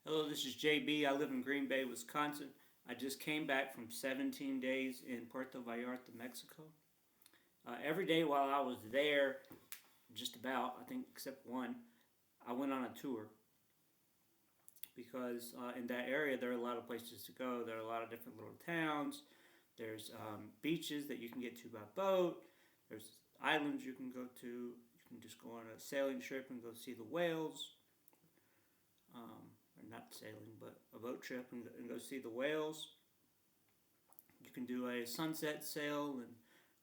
Hello, this is JB. I live in Green Bay, Wisconsin. I just came back from 17 days in Puerto Vallarta, Mexico. Every day while I was there, just about, I think except one, I went on a tour because in that area there are a lot of places to go. There are a lot of different little towns. There's beaches that you can get to by boat. There's islands you can go to. You can just go on a sailing trip and go see the whales. Or not sailing, but a boat trip and go see the whales. You can do a sunset sail and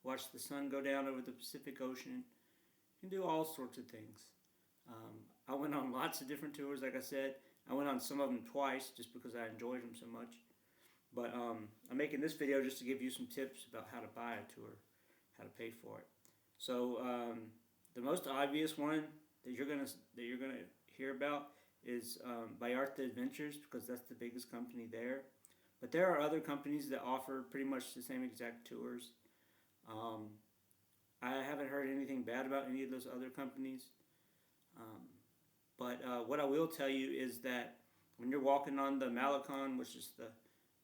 watch the sun go down over the Pacific Ocean. You can do all sorts of things. I went on lots of different tours, like I said. I went on some of them twice just because I enjoyed them so much. But I'm making this video just to give you some tips about how to buy a tour, how to pay for it. So the most obvious one that you're gonna hear about is Vallarta Adventures because that's the biggest company there. But there are other companies that offer pretty much the same exact tours. Um, I haven't heard anything bad about any of those other companies. Um, but what I will tell you is that when you're walking on the Malecon, which is the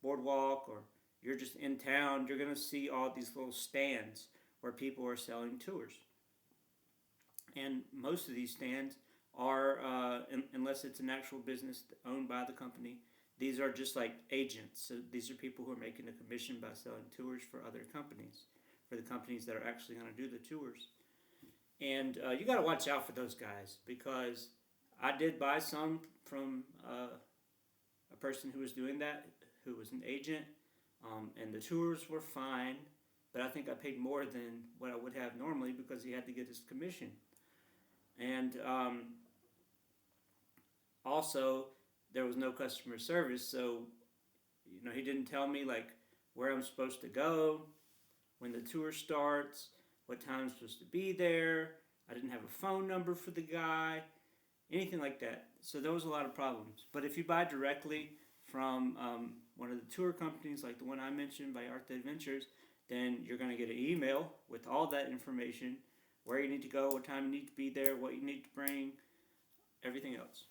boardwalk, or you're just in town, you're going to see all these little stands where people are selling tours. And most of these stands are, unless it's an actual business owned by the company, these are just like agents. So these are people who are making a commission by selling tours for other companies, for the companies that are actually going to do the tours. And you got to watch out for those guys because I did buy some from a person who was doing that, who was an agent, and the tours were fine, but I think I paid more than what I would have normally because he had to get his commission. And also, there was no customer service, so he didn't tell me like where I'm supposed to go, when the tour starts, what time I'm supposed to be there. I didn't have a phone number for the guy, anything like that. So there was a lot of problems. But if you buy directly from one of the tour companies, like the one I mentioned, Vallarta Adventures, then you're going to get an email with all that information, where you need to go, what time you need to be there, what you need to bring, everything else,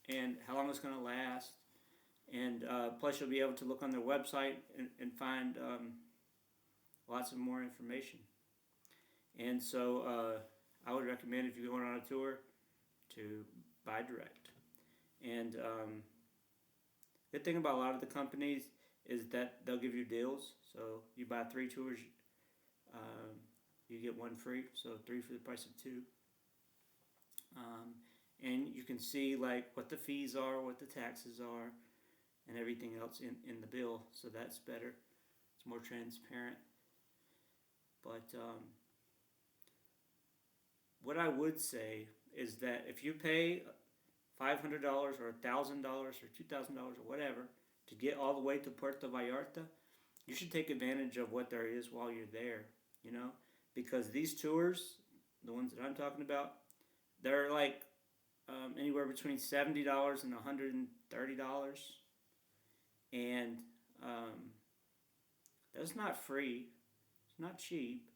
and how long it's going to last. And plus, you'll be able to look on their website and find lots of more information. And so I would recommend if you're going on a tour to buy direct. And good thing about a lot of the companies is that they'll give you deals. So you buy 3 tours, um, you get one free. So 3 for the price of 2. And you can see like what the fees are, what the taxes are, and everything else in the bill. So that's better. It's more transparent. But what I would say is that if you pay $500 or $1,000 or $2,000 or whatever to get all the way to Puerto Vallarta, you should take advantage of what there is while you're there, because these tours, the ones that I'm talking about, they're like anywhere between $70 and $130, and that's not free. It's not cheap,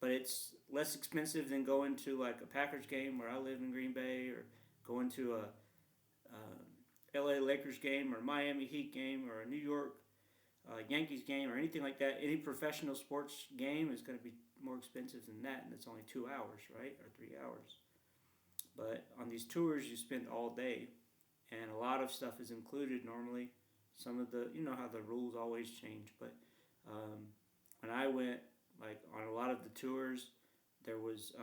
but it's less expensive than going to like a Packers game where I live in Green Bay, or going to a LA Lakers game or Miami Heat game or a New York Yankees game or anything like that. Any professional sports game is going to be more expensive than that, and it's only 2 hours, right, or 3 hours. But on these tours, you spend all day, and a lot of stuff is included normally. Some of the, how the rules always change, but when I went, like on a lot of the tours, there was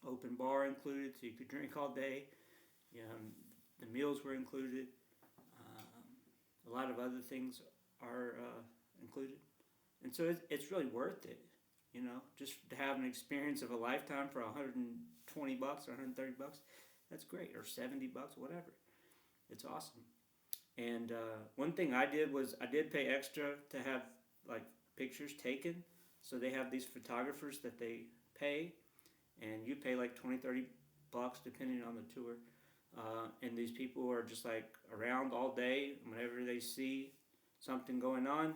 open bar included, so you could drink all day. The meals were included. A lot of other things are included, and so it's really worth it. Just to have an experience of a lifetime for $120 or $130. That's great, or $70, whatever. It's awesome. And one thing I did was I did pay extra to have like pictures taken. So they have these photographers that they pay, and you pay like 20, $30 depending on the tour. And these people are just like around all day. Whenever they see something going on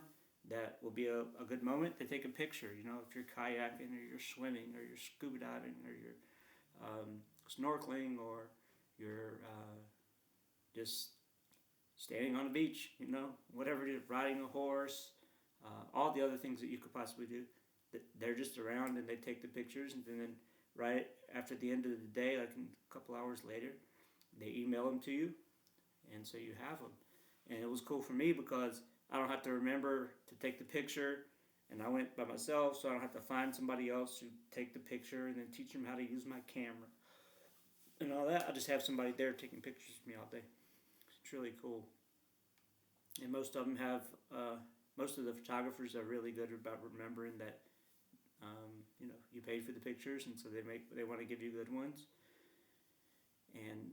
that will be a good moment, they take a picture. If you're kayaking or you're swimming or you're scuba diving or you're snorkeling or you're just standing on the beach, whatever it is, riding a horse, all the other things that you could possibly do. They're just around and they take the pictures, and then right after the end of the day, like a couple hours later, they email them to you, and so you have them. And it was cool for me because I don't have to remember to take the picture, and I went by myself, so I don't have to find somebody else to take the picture and then teach them how to use my camera and all that. I just have somebody there taking pictures of me all day. It's really cool. And most of them have, most of the photographers are really good about remembering that, you paid for the pictures, and so they want to give you good ones. And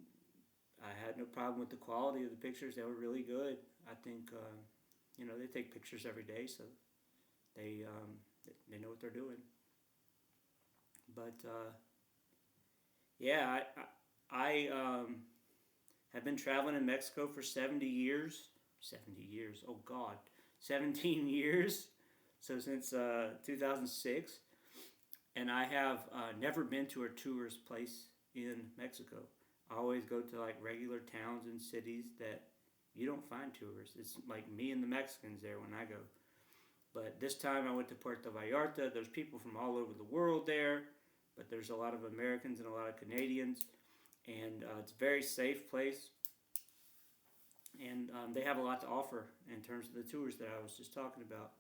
I had no problem with the quality of the pictures. They were really good. I think, they take pictures every day, so they know what they're doing. But yeah, I have been traveling in Mexico for 70 years. 70 years, oh God, 17 years. So since 2006. And I have never been to a tourist place in Mexico. I always go to like regular towns and cities that you don't find tourists. It's like me and the Mexicans there when I go. But this time I went to Puerto Vallarta. There's people from all over the world there, but there's a lot of Americans and a lot of Canadians. And it's a very safe place. And they have a lot to offer in terms of the tours that I was just talking about.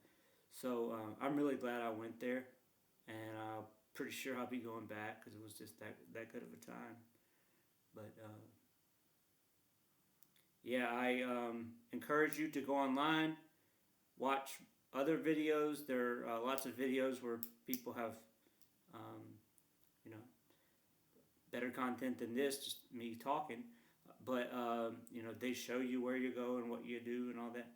So I'm really glad I went there. And I'm pretty sure I'll be going back because it was just that good of a time. But yeah, I encourage you to go online, watch other videos. There are lots of videos where people have, better content than this, just me talking. But they show you where you go and what you do and all that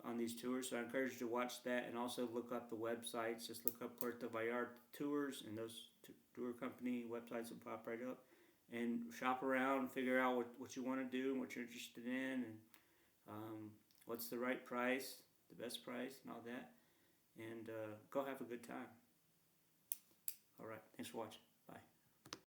on these tours. So I encourage you to watch that, and also look up the websites. Just look up Puerto Vallarta tours, and those tour company websites will pop right up. And shop around, figure out what you want to do and what you're interested in, and what's the right price, the best price, and all that. And go have a good time. All right, thanks for watching.